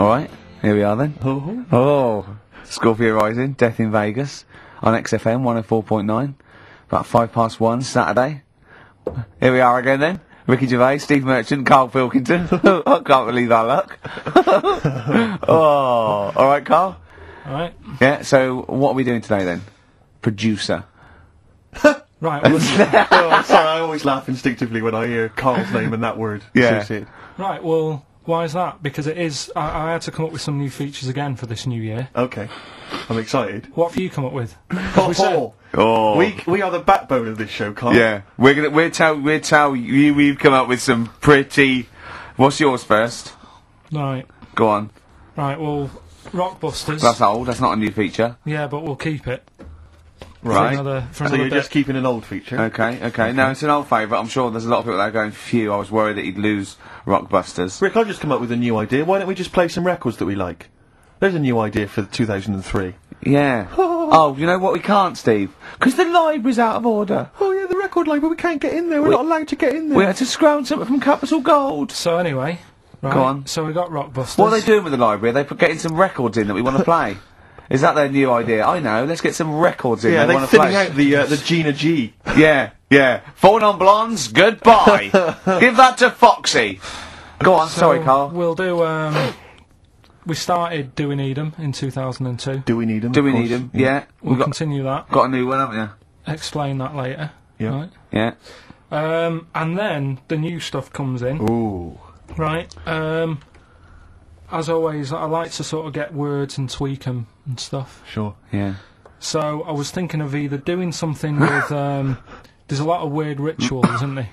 Alright, here we are then. Oh, Scorpio Rising, Death in Vegas, on XFM 104.9, about 1:05 Saturday. Here we are again then. Ricky Gervais, Steve Merchant, Karl Pilkington. I can't believe our luck. Oh, alright, Karl? Alright. Yeah, so what are we doing today then? Producer. Right, Oh, sorry, I always laugh instinctively when I hear Karl's name and that word associated. right, well, why is that? Because it is, I had to come up with some new features again for this new year. Okay, I'm excited. What have you come up with? Oh. We are the backbone of this show, Karl. Yeah, we'll tell you we've come up with some pretty... What's yours first? Right. Go on. Right, well, Rockbusters. That's old, that's not a new feature. Yeah, but we'll keep it. Right. For So another you're bit. just keeping an old feature? Okay. No, it's an old favourite. I'm sure there's a lot of people that are going, phew, I was worried that he'd lose Rockbusters. Rick, I've just come up with a new idea. Why don't we just play some records that we like? There's a new idea for 2003. Yeah. Oh, you know what we can't, Steve? Because the library's out of order. Oh yeah, the record label, we can't get in there. We're not allowed to get in there. We had to scrounge something from Capital Gold. So anyway, right, Go on. so we got Rockbusters. What are they doing with the library? Are they getting some records in that we want to play? Is that their new idea? I know, let's get some records in Yeah, they they're want to play. thinning out the Gina G. Yeah. Four non-blondes, goodbye. Give that to Foxy. Go on, sorry, Karl. We'll do, we started Do We Need 'Em in 2002. Do we need them? Do we need them? Yeah. We'll We've continue that. got a new one, haven't you? Explain that later. Yeah. Right. Yeah. And then the new stuff comes in. Ooh. Right. As always, I like to sort of get words and tweak 'em and stuff. Sure. Yeah. So I was thinking of either doing something with, there's a lot of weird rituals, isn't there?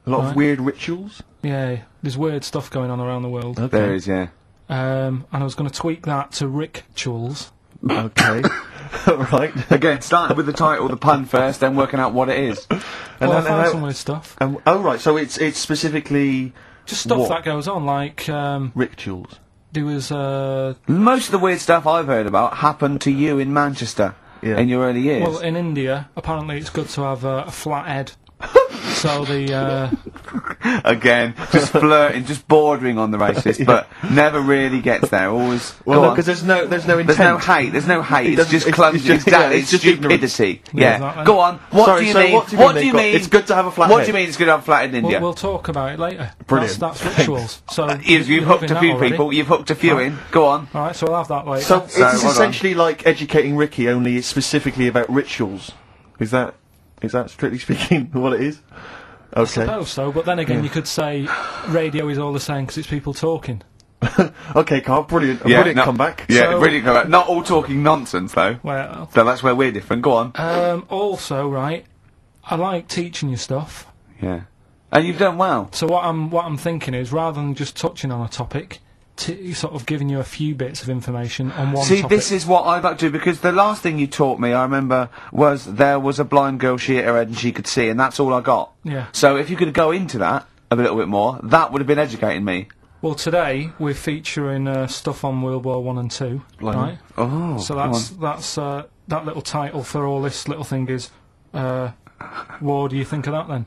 A lot of Right. weird rituals. Yeah, there's weird stuff going on around the world. Okay. There is, yeah. And I was going to tweak that to rituals. Okay. Right. Again, starting with the title, the pun first, then working out what it is. And Well, I then- found and some weird stuff. oh right, so it's specifically Just stuff what? that goes on, like, rituals. there was, Most of the weird stuff I've heard about happened to you in Manchester Yeah. in your early years. well, in India, apparently it's good to have a flat head. So the, Again, just flirting, just bordering on the racist, but never really gets there. Always. Well, go no, on. because there's no intent. There's no hate. There's no hate. It's doesn't- just it's- clumsy. it's just- Exactly. yeah, It's just it's ignorance. stupidity. Yeah, Yeah. exactly. Go on. What Sorry, do you so mean? what do you What mean do you they've got- mean? it's good to have a flat What head? do you mean? It's good to have a flat head in India? we'll talk about it later. Brilliant. That's rituals. So You've hooked a few people. You've hooked a few in. Go on. Alright, so we'll have that later. So So, it's hold on. essentially like educating Ricky, only it's specifically about rituals. Is that strictly speaking what it is? I Okay. suppose so, but then again, you could say radio is all the same because it's people talking. Okay, Karl, brilliant. A Yeah, brilliant no- comeback. Yeah, So- really good. Not all talking nonsense though. Well, So that's where we're different. Go on. also, right, I like teaching you stuff. Yeah. And you've done well. So what I'm thinking is, rather than just touching on a topic, sort of giving you a few bits of information on one See, topic. this is what I'd like to do, because the last thing you taught me, I remember, was there was a blind girl, she hit her head and she could see, and that's all I got. Yeah. So if you could go into that a little bit more, that would have been educating me. Well, today we're featuring stuff on World War One and Two, Blimey. right? Oh, So go that's that little title for all this little thing is, what do you think of that then?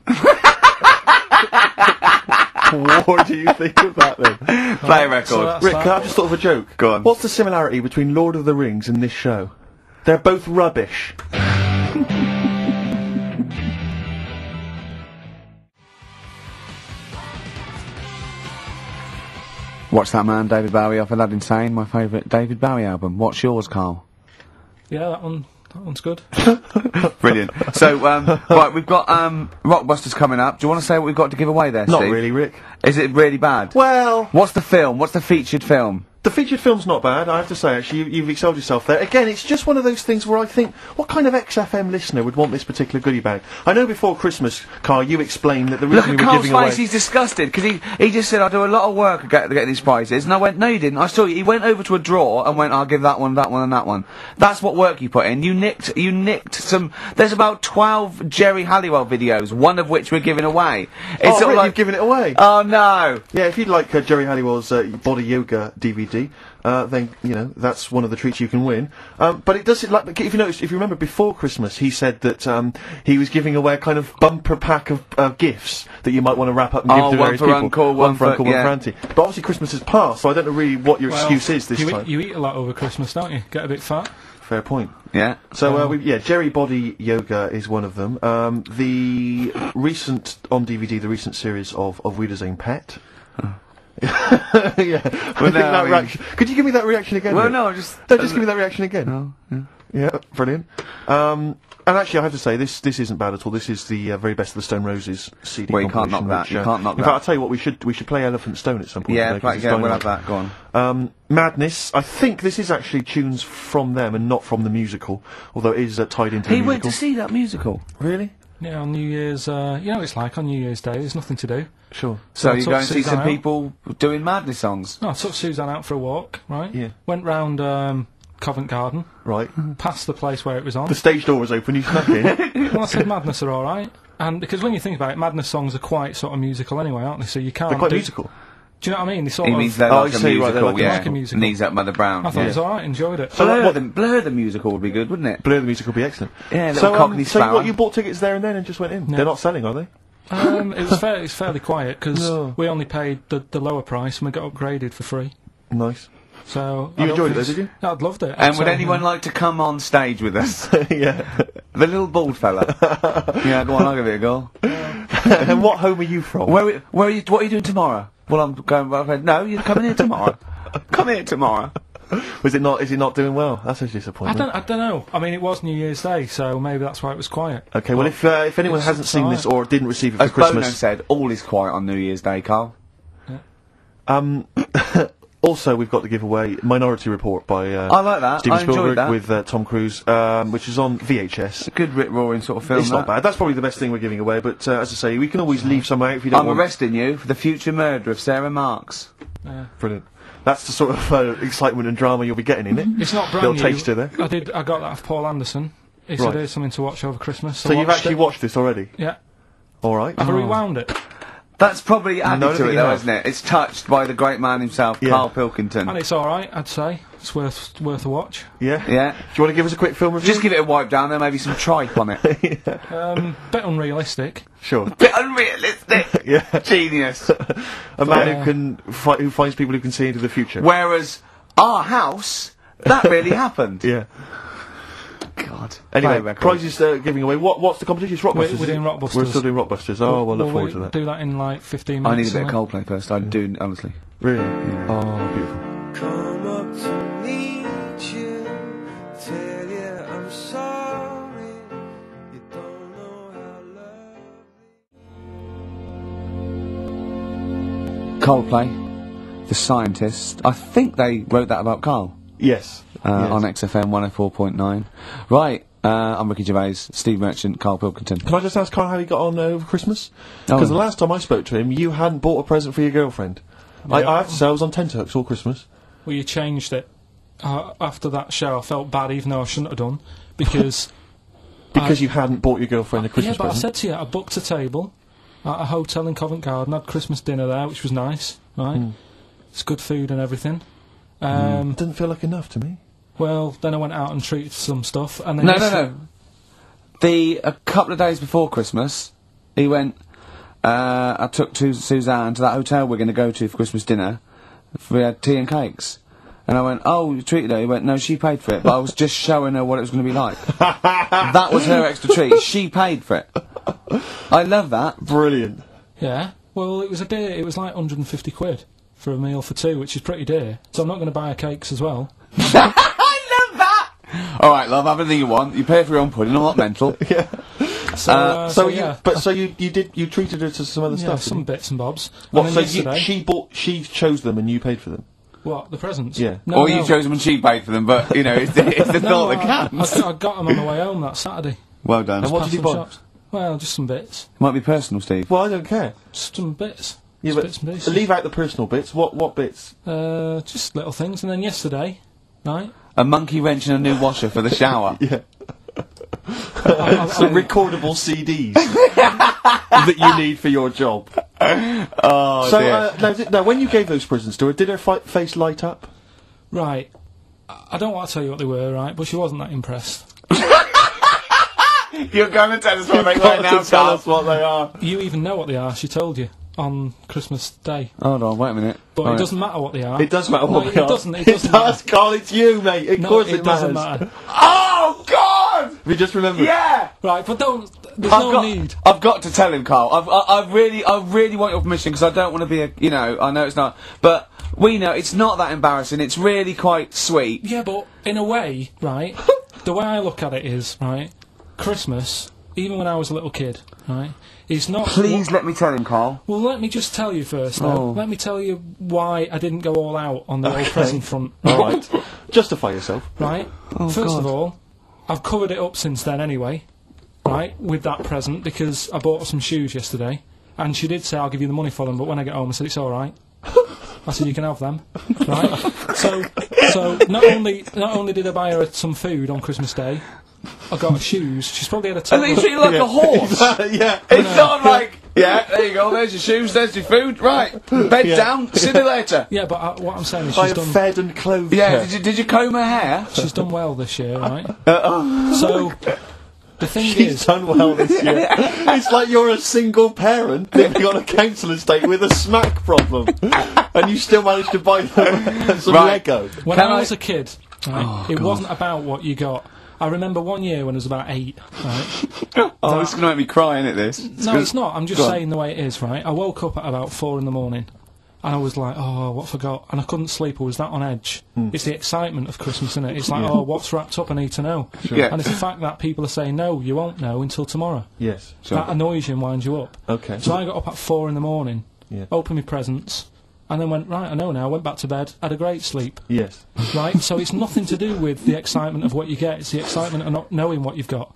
What do you think of that then? on. Play a record. So that's Rick, that. can I just thought of a joke? Go on. What's the similarity between Lord of the Rings and this show? They're both rubbish. Watch that man, David Bowie, off Aladdin Sane, my favourite David Bowie album. What's yours, Karl? Yeah, that one's good. Brilliant. So, right, we've got Rockbusters coming up. Do you want to say what we've got to give away there, Not Steve? really, Rick. Is it really bad? Well, What's the film? What's the featured film? the featured film's not bad, I have to say, actually. You've excelled yourself there. Again, it's just one of those things where I think, what kind of XFM listener would want this particular goodie bag? I know before Christmas, Karl, you explained that the Look reason at we were Carl's giving away... face, he's disgusted, because he just said, I do a lot of work to get these prizes, and I went, no you didn't, I saw you, he went over to a drawer and went, I'll give that one, and that one. That's what work you put in. You nicked some, there's about 12 Jerry Halliwell videos, one of which we're giving away. It's Oh, sort Rick, of like, you've given it away! oh no! Yeah, if you'd like Jerry Halliwell's body yoga DVD, DVD, then that's one of the treats you can win. But it does like if you remember before Christmas, he said that he was giving away a kind of bumper pack of gifts that you might want to wrap up and give to various people. One for Uncle, one for Auntie. But obviously Christmas has passed, so I don't know really what your excuse is this time. You eat a lot over Christmas, don't you? Get a bit fat. Fair point. Yeah. So Jerry Body Yoga is one of them. The recent on DVD, the recent series of Wiedersehen Pet. Yeah. Well, could you give me that reaction again? Well, Rick? no, just give me that reaction again. No, yeah. Yeah, brilliant. And actually, I have to say, this isn't bad at all. This is the very best of the Stone Roses CD. Well, you can't knock that. You can't knock that. In fact, I'll tell you what, we should play Elephant Stone at some point. Yeah, today, we'll have that. Go on. Madness. I think this is actually tunes from them and not from the musical, although it is tied into the musical. He went to see that musical. Really? Yeah, on New Year's, it's like on New Year's Day, there's nothing to do. Sure. So you go and see some people doing Madness songs? No, I took Suzanne out for a walk, right? Yeah. Went round, Covent Garden. Right. Past the place where it was on. The stage door was open, you snuck in. Well, I said Madness are alright. And because when you think about it, Madness songs are quite sort of musical anyway, aren't they? So you can't They're quite musical. Do you know what I mean? They sort he of... means they're like a musical, like a musical. Knees Up Mother Brown. I thought it was alright, enjoyed it. So Blur the musical would be good, wouldn't it? Blur the musical would be excellent. Yeah, little Cockney so Sparrow. what, you bought tickets there and then and just went in? Yeah. They're not selling, are they? It was fairly quiet, because we only paid the lower price and we got upgraded for free. Nice. So you enjoyed it though, did you? I'd loved it. And would anyone like to come on stage with us? Yeah. The little bald fella. Yeah, go on, I'll give it a go. And what home are you from? Where are you? What are you doing tomorrow? Well, I'm going. No, you're coming here tomorrow. Come here tomorrow. Is it not doing well? That's a disappointment. I don't know. I mean, it was New Year's Day, so maybe that's why it was quiet. Okay, well, if anyone hasn't seen this or didn't receive it for Christmas, Bono said, all is quiet on New Year's Day, Karl. Yeah. Also, we've got to give away Minority Report by I like that. Steven I enjoyed Spielberg that. with Tom Cruise, which is on VHS. It's a good rip-roaring sort of film. It's not bad. That's probably the best thing we're giving away. But as I say, we can always leave some out if you don't I'm want. arresting you for the future murder of Sarah Marks. Brilliant. That's the sort of excitement and drama you'll be getting in it. It's not brand Little new. taster there. I got that off Paul Anderson. He said here's something to watch over Christmas. So you've actually watched this already? Yeah. All right. I've rewound it. That's probably added to it, though, have. isn't it? It's touched by the great man himself, Karl Pilkington. And it's alright, I'd say. It's worth a watch. Yeah. Yeah. Do you want to give us a quick film review? Just give it a wipe down there, maybe some tripe on it. Bit unrealistic. Sure. Bit unrealistic. Yeah. Genius. A man who finds people who can see into the future. Whereas our house, that really happened. Yeah. God. Anyway, prizes giving away. What's the competition? It's Rockbusters. We're doing Rockbusters. We're still doing Rockbusters. Oh, well, look forward to that. Do that in like 15 minutes. I need a bit of Coldplay first. I do, honestly. Really? Yeah. Oh, beautiful. Come up to meet you, tell you I'm sorry, you don't know how lovely. Coldplay, The Scientist. I think they wrote that about Karl. Yes. On XFM 104.9. Right, I'm Ricky Gervais, Steve Merchant, Karl Pilkington. Can I just ask Karl how he got on over Christmas? Because the last time I spoke to him, you hadn't bought a present for your girlfriend. Yeah. I have to say, I was on tenterhooks all Christmas. Well, you changed it. After that show, I felt bad, even though I shouldn't have done, because... Because you hadn't bought your girlfriend a Christmas but I present. said to you, I booked a table at a hotel in Covent Garden, had Christmas dinner there, which was nice, right? It's good food and everything. Didn't feel like enough to me. Well, then I went out and treated some stuff, and then... No. A couple of days before Christmas, he went, I took Suzanne to that hotel we're going to go to for Christmas dinner. We had tea and cakes. And I went, oh, you treated her? He went, no, she paid for it, but I was just showing her what it was going to be like. That was her extra treat. She paid for it. I love that. Brilliant. Yeah. Well, it was like 150 quid for a meal for two, which is pretty dear. So I'm not going to buy her cakes as well. I love that! Alright, love, have anything you want. You pay for your own pudding, I'm not mental. Yeah. So you treated her to some other stuff? some bits and bobs. What, And so yesterday, she chose them and you paid for them? What, the presents? Yeah. Or you chose them and she paid for them, but, you know, it's the thought that counts. I got them on the way home that Saturday. Well done. And what Past did you some buy? shops. Well, just some bits. Might be personal, Steve. Well, I don't care. Just some bits. Yeah, Just but bits and pieces. leave out the personal bits. What bits? Just little things. And then yesterday, right? A monkey wrench and a new washer for the shower. Yeah. Some recordable CDs that you need for your job. Oh, So, dear. now, when you gave those presents to her, did her face light up? Right. I don't want to tell you what they were, right? But she wasn't that impressed. You're going to tell us what they Got were now, to tell Karl. us what they are. You even know what they are. She told you on Christmas Day. Hold on, wait a minute. But it doesn't matter what they are. It does matter what No, they are. It doesn't matter. Carl, it's you, mate. Of No, course it doesn't matter. Oh, God! Have you just remembered? Yeah! Right, but there's no need. I've got to tell him, Karl. I really want your permission because I don't want to be I know it's not, but we know it's not that embarrassing. It's really quite sweet. Yeah, but in a way, right, the way I look at it is, right, Christmas, even when I was a little kid, right, is not... Please let me tell him, Karl. Well, let me just tell you first, though. Oh. Let me tell you why I didn't go all out on the old present front. All right. Justify yourself. Right? First of all, I've covered it up since then anyway, right, with that present, because I bought her some shoes yesterday, and she did say, I'll give you the money for them, but when I get home I said, it's alright. I said, you can have them, right? So not only did I buy her some food on Christmas Day, I got her shoes. She's probably had a And total... they treat you like a horse. Yeah. It's not like, yeah, there you go, there's your shoes, there's your food, right, bed Yeah. down, see you later. Yeah, but what I'm saying is I she's have done... fed and clothed Yeah, her. did you comb her hair? She's done well this year, right? So, the thing She's is... done well this year. It's like you're a single parent living on a council estate with a smack problem, and you still managed to buy them some Right. Lego. When Can I I- was a kid, right, it wasn't about what you got. I remember one year when I was about 8, right? Oh, this is going to make me cry, isn't it, this? No, it's not. I'm just Go on. saying the way it is, right? I woke up at about 4 in the morning, and I was like, oh, what forgot? And I couldn't sleep. I was that on edge. It's the excitement of Christmas, isn't it? It's like, oh, what's wrapped up? I need to know. Yeah. And it's the fact that people are saying, no, you won't know until tomorrow. Yes. That annoys you and winds you up. Okay. So I got up at 4 in the morning, Yeah. opened my presents, and then went, right, I know now, went back to bed, had a great sleep. Yes. Right? So it's nothing to do with the excitement of what you get, it's the excitement of not knowing what you've got.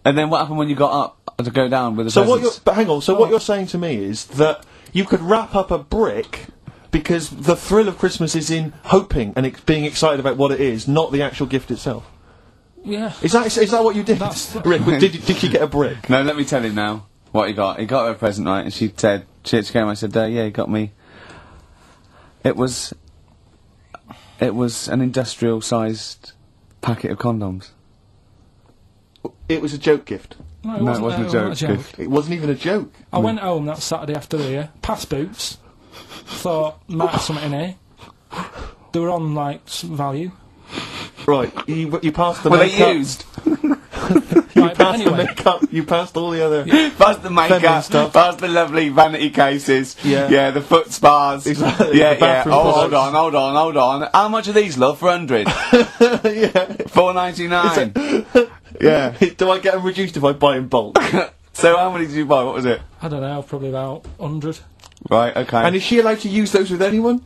And then what happened when you got up to go down with the So what presents? you're, but hang on. So what you're saying to me is that you could wrap up a brick because the thrill of Christmas is in hoping and being excited about what it is, not the actual gift itself. Yeah. Is that what you did? That's- Rick, did you get a brick? No, let me tell him now what he got. He got her a present, right, and she said, she came, I said, yeah, he got me. It was an industrial-sized packet of condoms. It was a joke gift. No, it No, wasn't, it wasn't a wasn't joke. It wasn't even a joke. I went home that Saturday after the year, past Boots, thought, might have something in here. They were on, like, value. Right, you passed the Were they makeup. used? Right, but Passed the anyway, makeup. You passed all the other. Past the Feminine makeup, stuff. past the lovely vanity cases, Yeah. the foot spas, Exactly, yeah, the bathroom Oh, products. hold on. How much are these, love? For 100? Yeah. $4.99. Yeah. Do I get them reduced if I buy in bulk? So how many did you buy? What was it? I don't know, probably about 100. Right. Okay. And is she allowed to use those with anyone?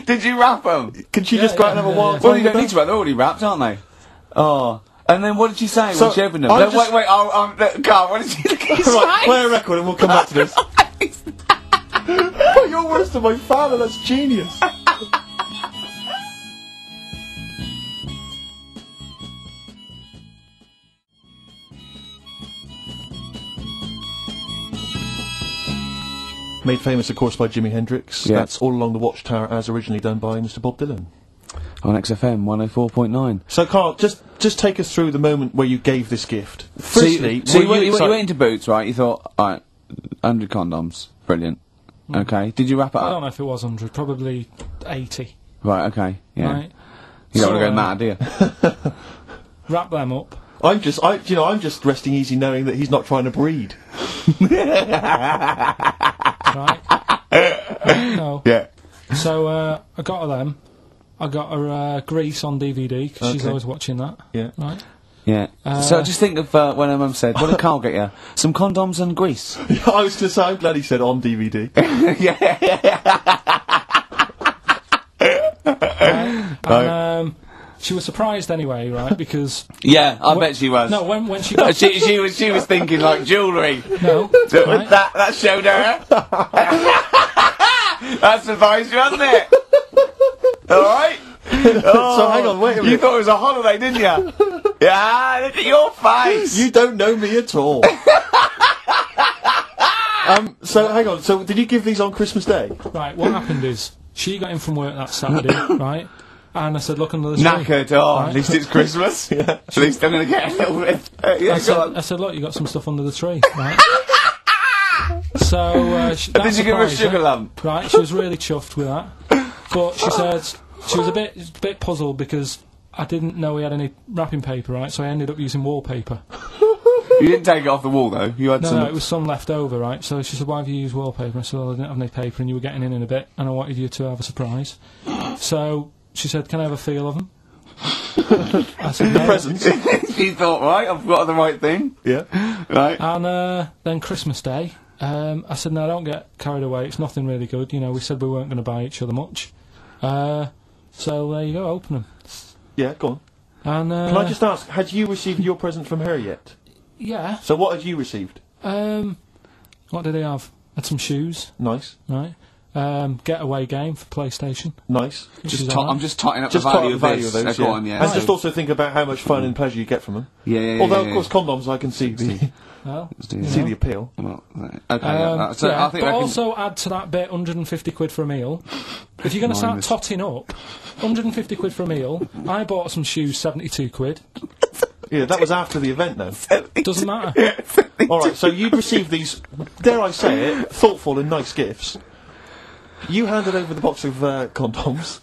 Did you wrap them? Can she Yeah, just go out and yeah, have a yeah, wild yeah. Well, time you with don't need them? to wrap. They're already wrapped, aren't they? Oh. And then what did she say So, when she opened them? I'm No, just- wait. Carl, what did she say? Right, play a record and we'll come back to this. Oh, you're worse than my father, that's genius. Made famous, of course, by Jimi Hendrix. Yeah. That's All Along the Watchtower, as originally done by Mr. Bob Dylan. On XFM 104.9. So, Carl, just take us through the moment where you gave this gift. Firstly, so you were went excited- into Boots, right? You thought, alright, 100 condoms, brilliant. Okay, did you wrap it I up? don't know if it was 100, probably 80. Right, okay, yeah. Right? You don't want to So, go mad, do you? Wrap them up. I'm just resting easy knowing that he's not trying to breed. Right? No. Yeah. So, I got her them. I got her Grease on DVD, because she's Okay. always watching that. Yeah. Right? Yeah. So just think of when her mum said, what did Karl get you? Some condoms and grease. I was going to say, I'm glad he said on DVD. And she was surprised anyway, right? Because Yeah, I bet she was. no, when she got she was thinking like jewellery. no, So right? that showed her. That surprised you, hasn't it? Alright? So hang on, wait a You minute. thought it was a holiday, didn't you? Yeah, look at your face. You don't know me at all. So hang on. So did you give these on Christmas Day? Right, what happened is She got in from work that Saturday, right? And I said, look under the tree. Knackered. Oh, Right? at least it's Christmas. Yeah. At least I'm going to get a little bit. Yeah, go on. I said, look, you got some stuff under the tree, right? So, Did you give her a sugar lump? Right, she was really chuffed with that. But she said she was a bit puzzled because I didn't know he had any wrapping paper, right? So I ended up using wallpaper. You didn't take it off the wall, though. You had some. No, it was some left over, right? So she said, why have you used wallpaper? I said, well, I didn't have any paper and you were getting in a bit and I wanted you to have a surprise. So she said, can I have a feel of them? I said, no. Presents. She thought, right, I've got the right thing. Yeah. Right. And then Christmas Day, I said, no, don't get carried away. It's nothing really good. You know, we said we weren't going to buy each other much. So there you go, open them. Yeah, go on. And Can I just ask, had you received your present from her yet? yeah. So what had you received? What did they have? Had some shoes, Nice. right? Getaway game for PlayStation. Nice. which Just is I'm alright. just totting up Just the part value of the of value this. of those, Go yeah. on, yeah. And just also think about how much fun and pleasure you get from them. Yeah. Although, of course, condoms, I can see the Well, see the appeal. Well, okay, yeah, so yeah, I think but I can. also add to that bit 150 quid for a meal. If you're going to start Minus. totting up, 150 quid for a meal. I bought some shoes, 72 quid. Yeah, that was after the event, though. Doesn't matter. All right, so you'd received these, dare I say it, thoughtful and nice gifts. You handed over the box of condoms.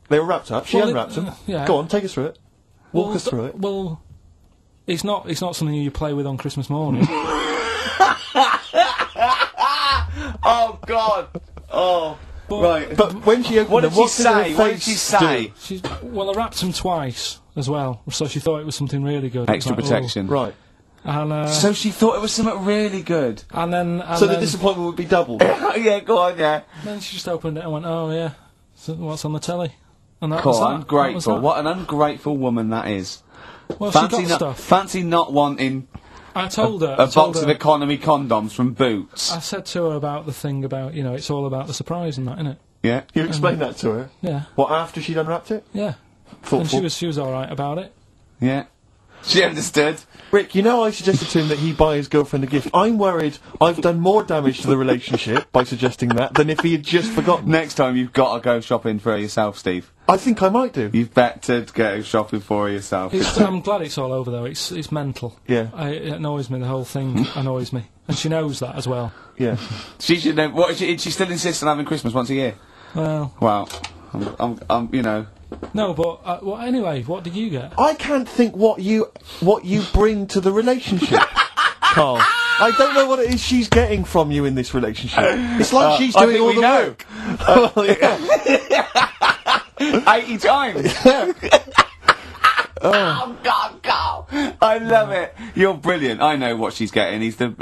They were wrapped up. She Well, unwrapped them. yeah. Go on, take us through it. Walk us through it. Well, it's not something you play with on Christmas morning. Oh God! Oh, But right. But when she opened What them, did she what did her say? What did face she say? I wrapped them twice as well, so she thought it was something really good. It was Extra like, protection. do? Right. Oh. And So she thought it was something really good. and then So the disappointment would be doubled. Yeah, go on, yeah. then she just opened it and went, oh yeah, so what's on the telly? And that Cool, was that. ungrateful. That was What an ungrateful woman that is. that. Well, she got Fancy stuff. fancy not wanting I told her. a box of economy condoms from Boots. I said to her about the thing about, it's all about the surprise and that, innit? Yeah. You explained that to her. Yeah, What, after she'd unwrapped it? yeah. Thoughtful. And she was alright about it. Yeah. She understood. Rick, you know I suggested to him that he buy his girlfriend a gift. I'm worried I've done more damage to the relationship by suggesting that than if he had just forgotten. Next time you've got to go shopping for her yourself, Steve. I think I might do. You've better go shopping for her yourself. I'm glad it's all over though. It's mental. Yeah, It annoys me. The whole thing annoys me, and she knows that as well. yeah. She should know. What? She still insists on having Christmas once a year. Well, Wow. I'm you know. no, but well, anyway, what did you get? I can't think what you bring to the relationship, Carl. I don't know what it is she's getting from you in this relationship. It's like she's I doing think all we the know. work. Well, yeah. 80 times. Oh God, Carl! I love it. You're brilliant. I know what she's getting. He's the.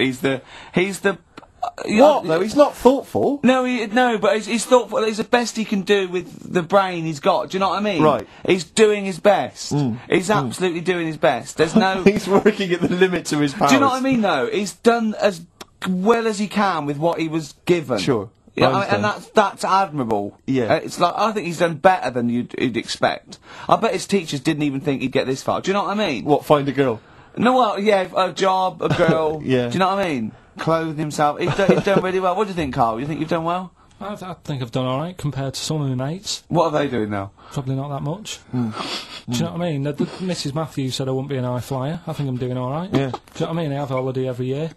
What though? He's not thoughtful. No, but he's thoughtful. It's the best he can do with the brain he's got. Do you know what I mean? Right. He's doing his best. He's absolutely doing his best. There's no. He's working at the limits of his powers. Do you know what I mean? Though he's done as well as he can with what he was given. Sure. Yeah, I and understand. that's admirable. Yeah. It's like I think he's done better than you'd expect. I bet his teachers didn't even think he'd get this far. Do you know what I mean? What? Find a girl. No, well, yeah, a job, a girl. Yeah. Do you know what I mean? Clothe himself. He's done really well. What do you think, Carl? You think you've done well? I think I've done alright compared to some of my mates. What are they doing now? Probably not that much. Do you know what I mean? Mrs. Matthews said I wouldn't be an high flyer. I think I'm doing alright. Yeah. Do you know what I mean? I have a holiday every year.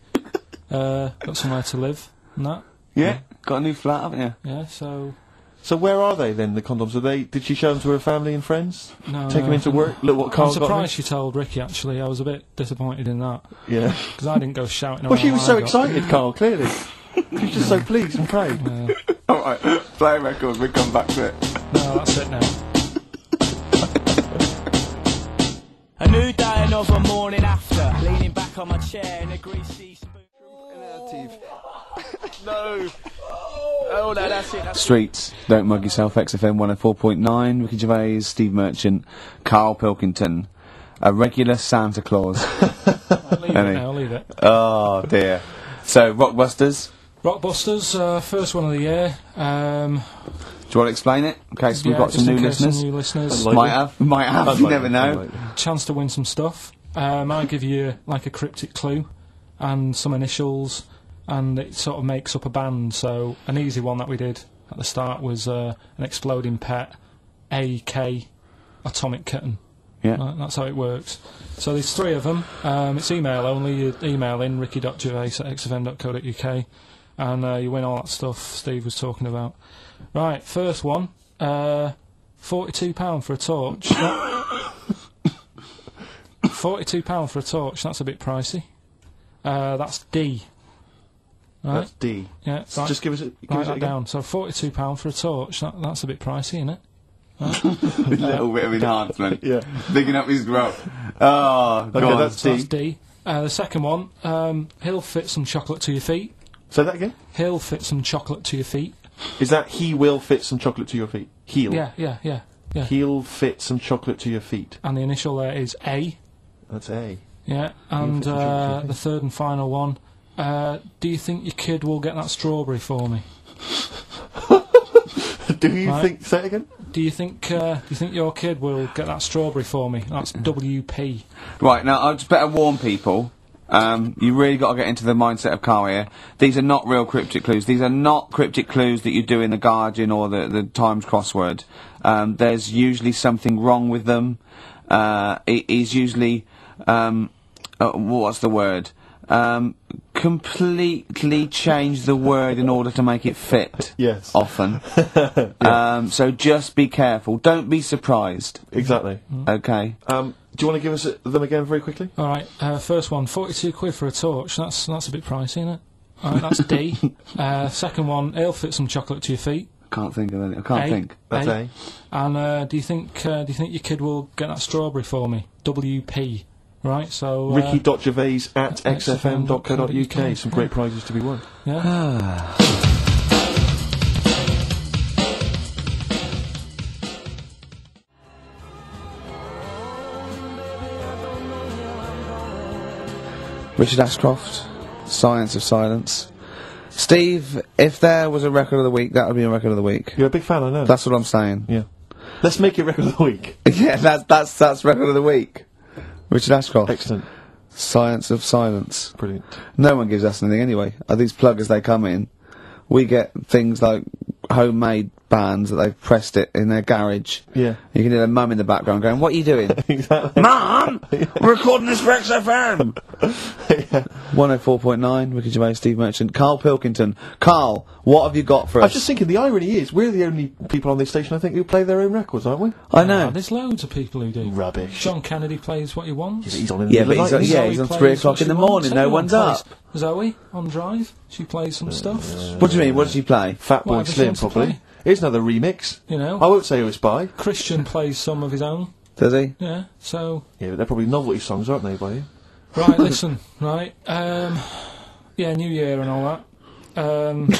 Got somewhere to live and that. Yeah. Got a new flat, haven't you? Yeah, so... So where are they then? The condoms? Are they? Did she show them to her family and friends? No, Take them into work. Look what I'm Carl's got. surprised she told Ricky, actually. I was a bit disappointed in that. Yeah. Because I didn't go shouting around. Well, she was what so I got. excited, Carl. Clearly, she was just so pleased and proud. All right. Play a record. We'll come back to it. No, that's it now. A new day, another morning after. Leaning back on my chair in a greasy spoon. No. Oh, no, that's it. That's Streets. Don't mug yourself. XFM 104.9. Ricky Gervais, Steve Merchant, Carl Pilkington. A regular Santa Claus. I'll leave it Any? now, I'll leave it. Oh dear. So Rockbusters. Rockbusters, first one of the year. Do you want to explain it? In case we've got just some in new case some listeners. new listeners. Unlikely. Might have. You never know. Chance to win some stuff. I give you like a cryptic clue and some initials, and it sort of makes up a band. So an easy one that we did at the start was an exploding pet, AK, atomic kitten. Yeah. Right, that's how it works. So there's 3 of them. It's email only. You email in ricky.gervais@xfm.co.uk and you win all that stuff Steve was talking about. Right, first one, £42 for a torch. £42 for a torch, that's a bit pricey. That's D. Right? That's D. Yeah, So right. just give us it. Give Write us it that again. down. So £42 for a torch, that's a bit pricey, isn't it? A little bit of enhancement. Yeah. Picking up his growth. Oh, Okay, God. that's So D. that's D. The second one, he'll fit some chocolate to your feet. Say that again. He'll fit some chocolate to your feet. Is that he will fit some chocolate to your feet? He'll. Yeah. He'll fit some chocolate to your feet. And the initial there is A. That's A. Yeah. And fit some chocolate to your feet. the third and final one, do you think your kid will get that strawberry for me? Do you Right. think? Say it again. Do you think your kid will get that strawberry for me? That's WP. Right, now, I just better warn people. You really got to get into the mindset of Karl here. These are not real cryptic clues. These are not cryptic clues that you do in the Guardian or the Times crossword. There's usually something wrong with them. It is usually, what's the word? Completely change the word in order to make it fit. Yes. Often. So just be careful. Don't be surprised. Exactly. Okay. Do you want to give us them again very quickly? All right. First one, £42 for a torch. That's a bit pricey, isn't it? All right, that's D. Second one, he'll fit some chocolate to your feet. Can't think of any. I can't think. That's A. And do you think your kid will get that strawberry for me? WP. Right. So Ricky.gervais@xfm.co.uk. Some great prizes to be won. Yeah. Richard Ashcroft, Science of Silence. Steve, if there was a record of the week, that would be a record of the week. You're a big fan, I know. That's what I'm saying. Yeah. Let's make it record of the week. Yeah, that's record of the week. Richard Ashcroft. Excellent. Science of Silence. Brilliant. No one gives us anything anyway. These pluggers, they come in. We get things like homemade bands that they've pressed it in their garage. Yeah. You can hear their mum in the background going, "What are you doing?" Exactly. Mum! We're recording this for XFM! Yeah. 104.9, Ricky Gervais, Steve Merchant, Karl Pilkington. Karl, what have you got for I us? was just thinking, the irony is, we're the only people on this station, I think, who play their own records, aren't we? I know. There's loads of people who do. Rubbish. John Kennedy plays what he wants. He's on in the Yeah, middle but of the he's night. on- Zoe he's on plays 3 what o'clock she in the wants. morning, no Everyone one's plays. up. Zoe on Drive, she plays some stuff. What do you mean? What does he play? Fatboy Whatever she Slim, wants to probably. play. Here's another remix. You know, I won't say who it's by. Christian plays some of his own. Does he? Yeah. So Yeah, but they're probably novelty songs, aren't they, by you? right, listen, right. Yeah, New Year and all that.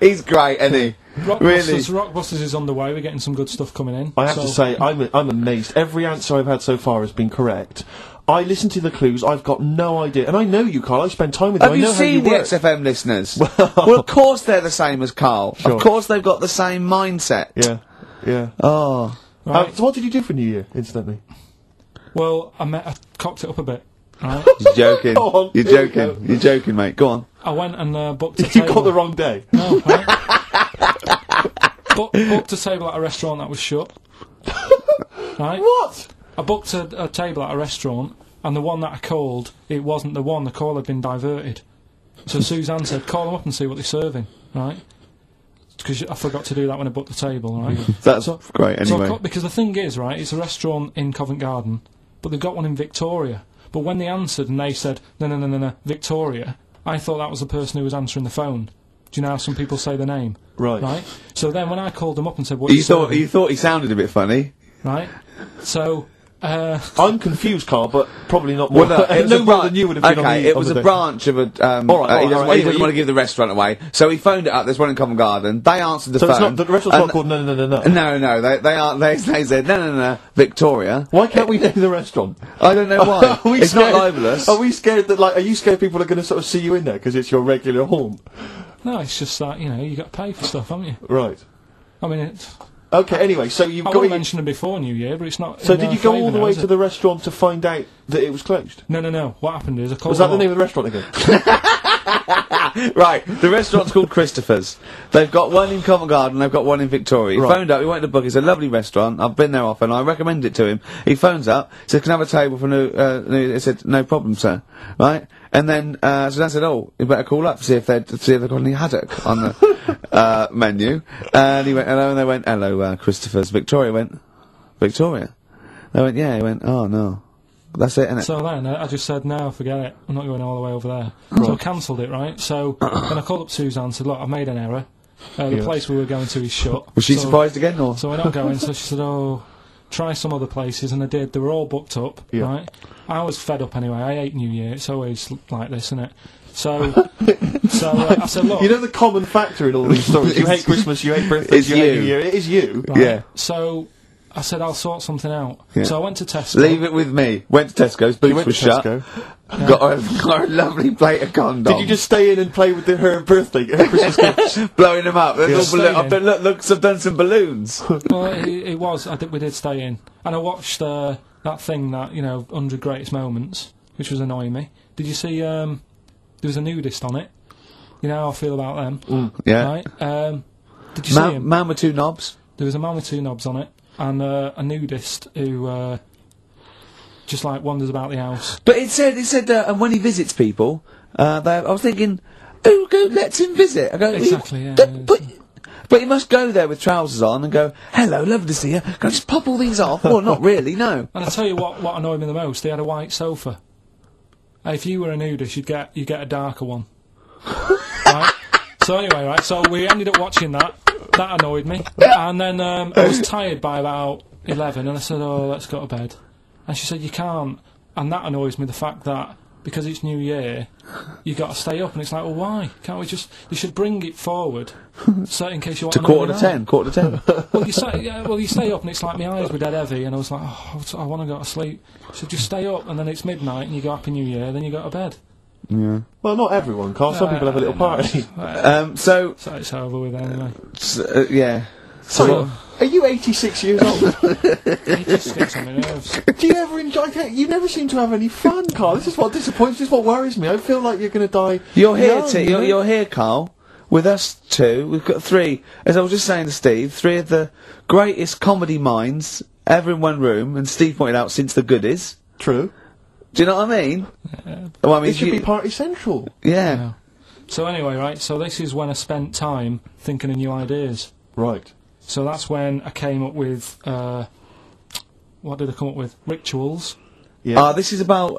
He's great, isn't he? Rockbusters is on the way. We're getting some good stuff coming in. I have to say, I'm amazed. Every answer I've had so far has been correct. I listen to the clues, I've got no idea. And I know you, Karl, I spend time with you, Have I you know how you seen the work. XFM listeners? Well, of course they're the same as Karl. Sure. Of course they've got the same mindset. Yeah, yeah. Oh. Right. So what did you do for New Year, incidentally? Well, I cocked it up a bit. Right. You're joking. Go on, You're here we go. joking. You're joking, mate. Go on. I went and booked a You table. got the wrong day. No, right? Booked a table at a restaurant that was shut. Right? What? I booked a table at a restaurant, and the one that I called, it wasn't the one. The call had been diverted. So Suzanne said, "Call them up and see what they're serving." Right? Because I forgot to do that when I booked the table. Right? That's So- great, So anyway. because the thing is, right, it's a restaurant in Covent Garden, but they've got one in Victoria. But when they answered and they said, no, Victoria, I thought that was the person who was answering the phone. Do you know how some people say the name? Right. Right? So then when I called them up and said, what are you You serving? thought he sounded a bit funny. Right? So, I'm confused, Karl, but probably not more. Well, no, it was no a more bran- than you would have been on okay, the it was on a the day. branch of a. All right, he doesn't, all right, he doesn't anyway, want to give the restaurant away, so he phoned it up. There's one in Covent Garden. They answered the So phone. it's not the restaurant's and- not called No. No, they said no, Victoria. Why can't we name the restaurant? I don't know why. Are we It's not scared- libelous. Are we scared that, like, are you scared people are going to sort of see you in there because it's your regular haunt? no, it's just that, you know, you got to pay for stuff, haven't you? Right. I mean, it's... Okay. Anyway, so you've I got. would have mentioned it before New Year, but it's not... So in did our you go favour all the now, way is to it? the restaurant to find out that it was closed? No. What happened is I called Was that them the name up. of the restaurant again? Right, the restaurant's called Christopher's. They've got one in Covent Garden, they've got one in Victoria. He phoned up, he wanted to book, it's a lovely restaurant, I've been there often, I recommend it to him. He phones up, said, can I have a table for he said, no problem, sir. Right? And then, so I said, oh, you better call up, see if they've got any haddock on the, menu. And he went, hello, and they went, hello, Christopher's. Victoria went, Victoria? They went, yeah, he went, oh no. That's it, innit? So then, I just said, no, forget it. I'm not going all the way over there. So I cancelled it, right? So then I called up Suzanne and said, look, I've made an error. The place we were going to is shut. Was she surprised again, or? So we're not going. So she said, oh, try some other places. And I did. They were all booked up, right? I was fed up anyway. I hate New Year. It's always like this, isn't it? So, I said, look. You know the common factor in all these stories? You hate Christmas, you hate birthdays, you hate New Year. It is you. Right? Yeah. So I said, I'll sort something out. Yeah. So I went to Tesco. Leave it with me. Went to Tesco's, boots were shut. Got a lovely plate of condoms. Did you just stay in and play with her birthday, her Christmas gifts? Blowing them up. There's all Yeah. I've done, I've done some balloons. Well, it was. I think we did stay in. And I watched that thing that, 100 Greatest Moments, which was annoying me. Did you see, there was a nudist on it? You know how I feel about them. Yeah. Right? Did you see him? Man with two knobs. There was a man with two knobs on it, and a nudist who just like wanders about the house. But it said, and when he visits people, I was thinking, who lets him visit? I go, Exactly, yeah. But he must go there with trousers on and go, hello, lovely to see you. Can I just pop all these off? Well, not really, no. And I tell you what annoyed me the most, they had a white sofa. If you were a nudist, you'd get a darker one. Right? So anyway, right, so we ended up watching that. That annoyed me. And then I was tired by about 11, and I said, oh, let's go to bed. And she said, you can't. And that annoys me, the fact that, because it's New Year, you got to stay up. And it's like, well, why? Can't we just... You should bring it forward, so in case you want to quarter to 10. Well, you stay up, and it's like my eyes were dead heavy, and I was like, oh, I want to go to sleep. So just stay up, and then it's midnight, and you go Happy New Year, then you go to bed. Yeah. Well, not everyone, Carl. Some people have a little party. So it's over with anyway. Yeah. So, are you 86 years old? 86 on my nerves. Do you ever enjoy? You never seem to have any fun, Carl. This is what disappoints. This is what worries me. I feel like you're going to die. You're here, young, you're here, Karl, with us two. We've got three, as I was just saying to Steve, three of the greatest comedy minds ever in one room, and Steve pointed out since the goodies. True. Do you know what I mean? Yeah. Well, I mean, It should be party central. Yeah. Yeah. So anyway, right, so this is when I spent time thinking of new ideas. Right. So that's when I came up with, what did I come up with? Rituals. Yeah. This is about,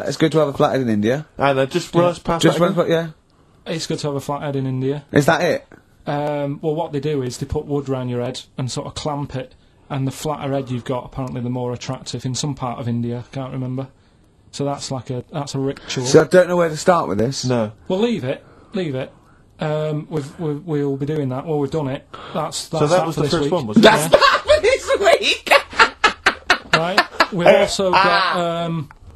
it's good to have a flathead in India. And just run us past Just that run, yeah. It's good to have a flathead in India. Is that it? Well, what they do is they put wood round your head and sort of clamp it, and the flatter head you've got, apparently the more attractive in some part of India, can't remember. So that's a ritual. So I don't know where to start with this. No. Well, leave it. We'll be doing that. Well, we've done it. That's So that was for the this first week. one, was it? That's that for this week! Right. We've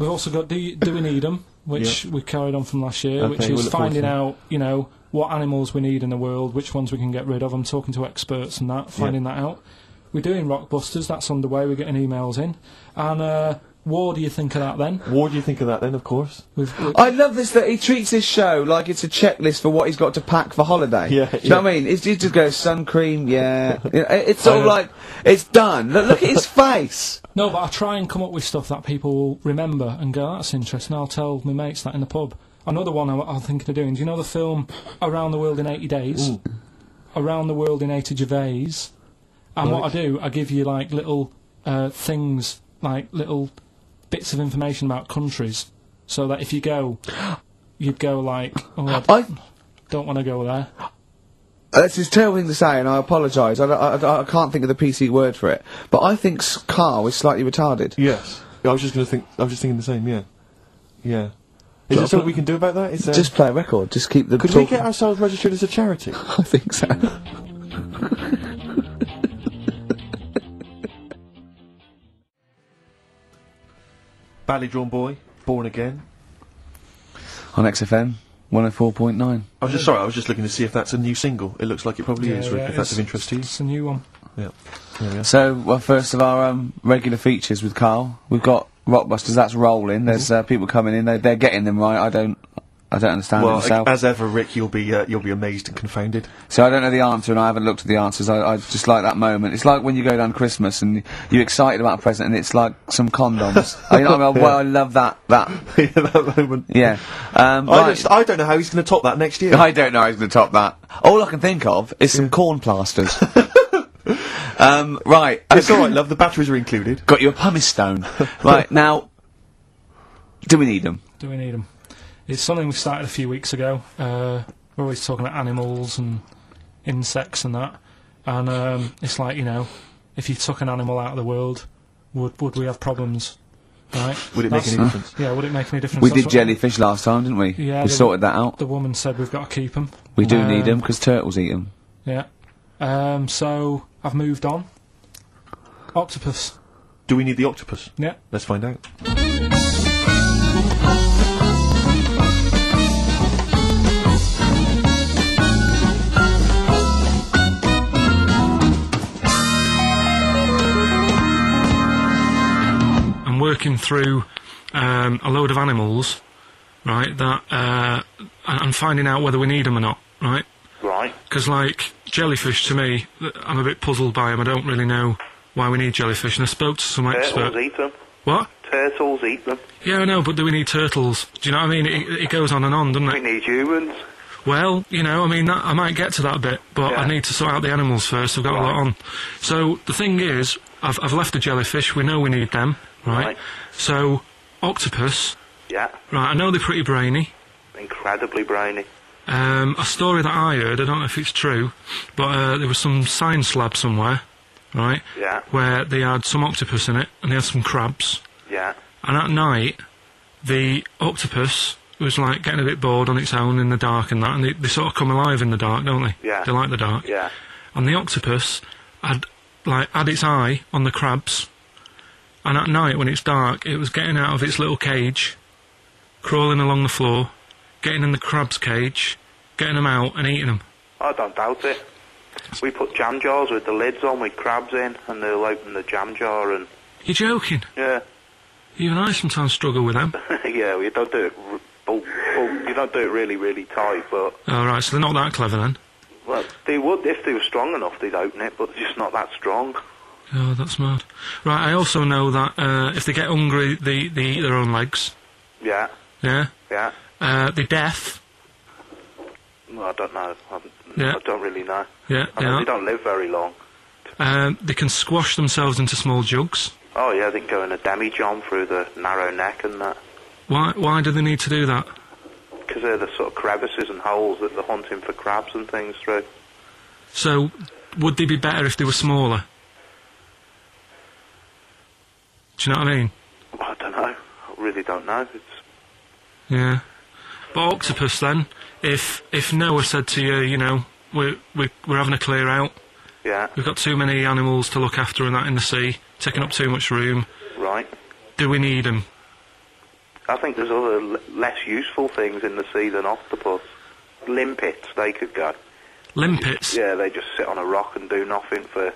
also got Do We Need 'Em, which we carried on from last year, Okay, which we'll is look forward finding to out, what animals we need in the world, which ones we can get rid of. I'm talking to experts and that, finding that out. We're doing Rockbusters, that's underway, we're getting emails in. And, what do you think of that then? What do you think of that then, of course? I love this, that he treats this show like it's a checklist for what he's got to pack for holiday. Yeah, Do you know what I mean? He just goes, sun cream, yeah. It's sort of like, it's done. Look at his face. No, but I try and come up with stuff that people will remember and go, that's interesting, I'll tell my mates that in the pub. Another one I'm thinking of doing, do you know the film Around the World in 80 Days? Ooh. Around the World in 80 Gervais. And what I do, I give you like little things, like little bits of information about countries, so that if you go, you'd go like, oh, I don't want to go there. That's a terrible thing to say, and I apologise. I can't think of the PC word for it. But I think Karl is slightly retarded. Yes. I was just thinking the same. Yeah. Yeah. Is there something we can do about that? Is there... Just play a record. Just keep the. Could we get ourselves registered as a charity? I think so. Badly Drawn Boy, Born Again. On XFM 104.9. I was just looking to see if that's a new single. It looks like it probably is, Rick, if that's of interest to you. It's a new one. Yeah. There we are. So, well, first of our regular features with Karl, we've got Rockbusters. That's rolling. There's people coming in. They're getting them right. I don't understand it Well, myself. as ever, Rick, you'll be amazed and confounded. So I don't know the answer, and I haven't looked at the answers. I just like that moment. It's like when you go down Christmas and you're excited about a present, and it's like some condoms. You know what I mean? Well, I love that. Yeah, that moment. Yeah. I don't know how he's going to top that next year. I don't know how he's going to top that. All I can think of is some corn plasters. Right. It's all right, love. The batteries are included. Got you a pumice stone. Right, now, do we need them? Do we need them? It's something we started a few weeks ago. We're always talking about animals and insects and that. And it's like, you know, if you took an animal out of the world, would we have problems? Right? Would it make any difference? Yeah, would it make any difference? We That's did what- jellyfish last time, didn't we? Yeah, We the- sorted that out. The woman said we've got to keep them. We do need them, because turtles eat them. Yeah. So, I've moved on. Octopus. Do we need the octopus? Yeah. Let's find out. I'm working through a load of animals, right, that and finding out whether we need them or not, right? Right. Because, like, jellyfish, to me, I'm a bit puzzled by them. I don't really know why we need jellyfish, and I spoke to some expert. Turtles eat them. What? Turtles eat them. Yeah, I know, but do we need turtles? Do you know what I mean? It goes on and on, doesn't We it? need humans. Well, you know, I mean, I might get to that bit, but Yeah. I need to sort out the animals first. I've got a lot on. So, the thing is, I've left the jellyfish. We know we need them, right? Right. So, octopus, Yeah. right, I know they're pretty brainy. Incredibly brainy. A story that I heard, I don't know if it's true, but there was some science lab somewhere, right, Yeah. where they had some octopus in it, and they had some crabs, Yeah. and at night, the octopus was, like, getting a bit bored on its own in the dark and that, and they sort of come alive in the dark, don't they? Yeah. They like the dark. Yeah. And the octopus had its eye on the crabs, and at night, when it's dark, it was getting out of its little cage, crawling along the floor, getting in the crab's cage, getting them out and eating them. I don't doubt it. We put jam jars with the lids on with crabs in, and they'll open the jam jar and... You're joking? Yeah. Even I sometimes struggle with them. Yeah, you don't do it... you don't do it really, really tight, but... Oh, right, so they're not that clever then. Well, they would, if they were strong enough, they'd open it, but they're just not that strong. Oh, that's mad. Right, I also know that if they get hungry, they eat their own legs. Yeah. Yeah? Yeah. They're deaf. Well, I don't know. Yeah. I don't really know. Yeah, I they know are. they don't live very long. They can squash themselves into small jugs. Oh, yeah, they can go in a demi-john through the narrow neck and that. Why do they need to do that? Because they're the sort of crevices and holes that they're hunting for crabs and things through. So, would they be better if they were smaller? Do you know what I mean? I don't know. I really don't know. It's... Yeah. But octopus then, if Noah said to you, you know, we're having a clear out, Yeah. we've got too many animals to look after and that in the sea, taking up too much room, Right. do we need them? I think there's other less useful things in the sea than octopus. Limpets, they could go. Limpets? Yeah, they just sit on a rock and do nothing for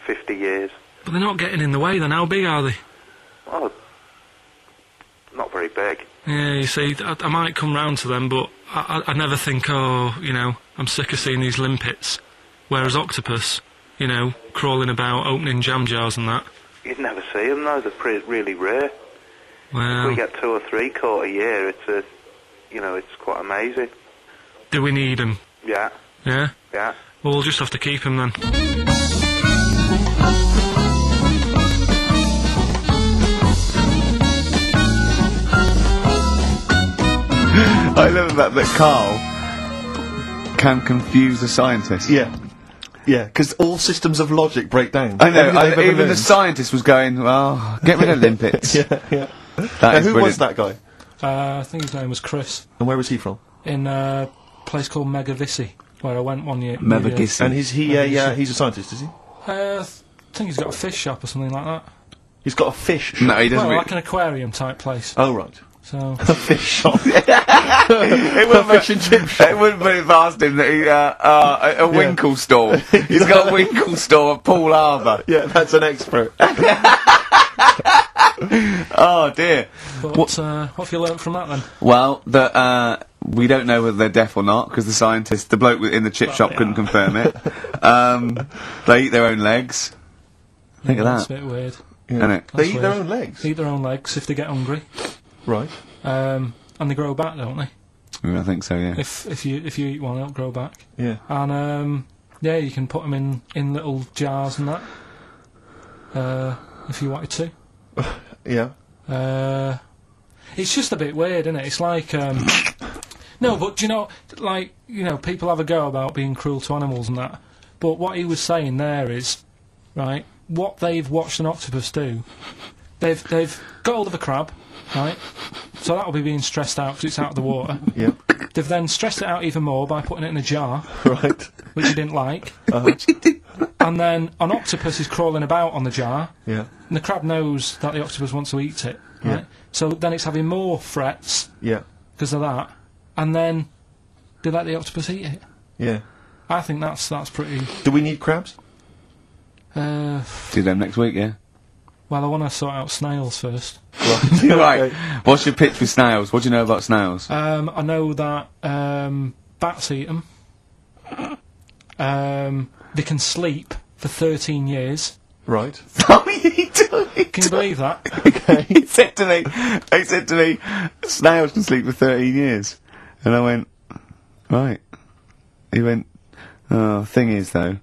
50 years. But they're not getting in the way then, how big are they? Well, not very big. Yeah, you see, I might come round to them, but I never think, oh, you know, I'm sick of seeing these limpets. Whereas octopus, you know, crawling about, opening jam jars and that. You'd never see them though, they're really rare. Well, We get 2 or 3 caught a year, it's quite amazing. do we need them? Yeah, Yeah? yeah. Well, we'll just have to keep them then. I love that Karl can confuse a scientist. Yeah. Yeah, because all systems of logic break down. I know, Everything they've ever even the learned. scientist was going, well, get rid of limpets. Yeah, yeah. That Now, is who was brilliant. that guy? I think his name was Chris, And where was he from? in a place called Megavissi, where I went one year. Megavissi. And is he he's a scientist, is he? I think he's got a fish shop or something like that. He's got a fish shop. No, he doesn't. Well, really- like an aquarium type place. Oh, right. So, A fish shop. It wouldn't fish and chip shop. It wouldn't put it past him that he, a Winkle store. He's got a Winkle store at Poole Harbour. Yeah, that's an expert. Oh dear. But what have you learnt from that then? Well, that we don't know whether they're deaf or not because the scientist, the bloke in the chip shop, couldn't confirm it. They eat their own legs. Think of That's that. a bit weird. Isn't it? They eat weird. their own legs. Eat their own legs if they get hungry. Right. And they grow back, don't they? I think so. Yeah. If you eat one, it'll grow back. Yeah. And yeah, you can put them in little jars and that. If you wanted to. Yeah. It's just a bit weird, isn't it? It's like no, but do you know, like, you know, people have a go about being cruel to animals and that. But what he was saying there is, right, what they've watched an octopus do. They've got hold of a crab, right? So that'll be being stressed out because it's out of the water. Yeah. They've then stressed it out even more by putting it in a jar, Right. which he didn't like. And then an octopus is crawling about on the jar, Yeah. and the crab knows that the octopus wants to eat it, right? Yeah. So then it's having more threats Yeah. because of that, and then they let the octopus eat it. Yeah. I think that's pretty. Do we need crabs? Do them next week. Yeah. Well, I want to sort out snails first. Right. Okay. What's your pitch with snails? What do you know about snails? I know that bats eat them. They can sleep for 13 years. Right. Oh, you do it. Can you believe that? He said to me, snails can sleep for 13 years. And I went, right. He went, oh, thing is though,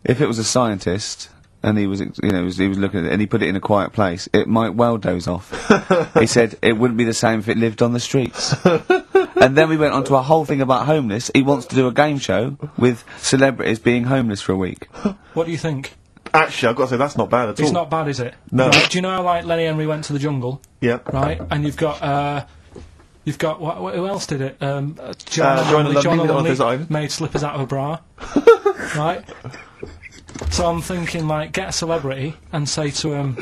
if it was a scientist, and he was, you know, he was looking at it, and he put it in a quiet place, it might well doze off. He said it wouldn't be the same if it lived on the streets. And then we went on to a whole thing about homeless. He wants to do a game show with celebrities being homeless for a week. What do you think? Actually, I've got to say, that's not bad at all. It's not bad, is it? No. Right, do you know how, like, Lenny Henry went to the jungle? Yeah. Right? And you've got who else did it? John John Lumley on Lumley his own. made slippers out of a bra. Right? So I'm thinking, like, get a celebrity and say to him,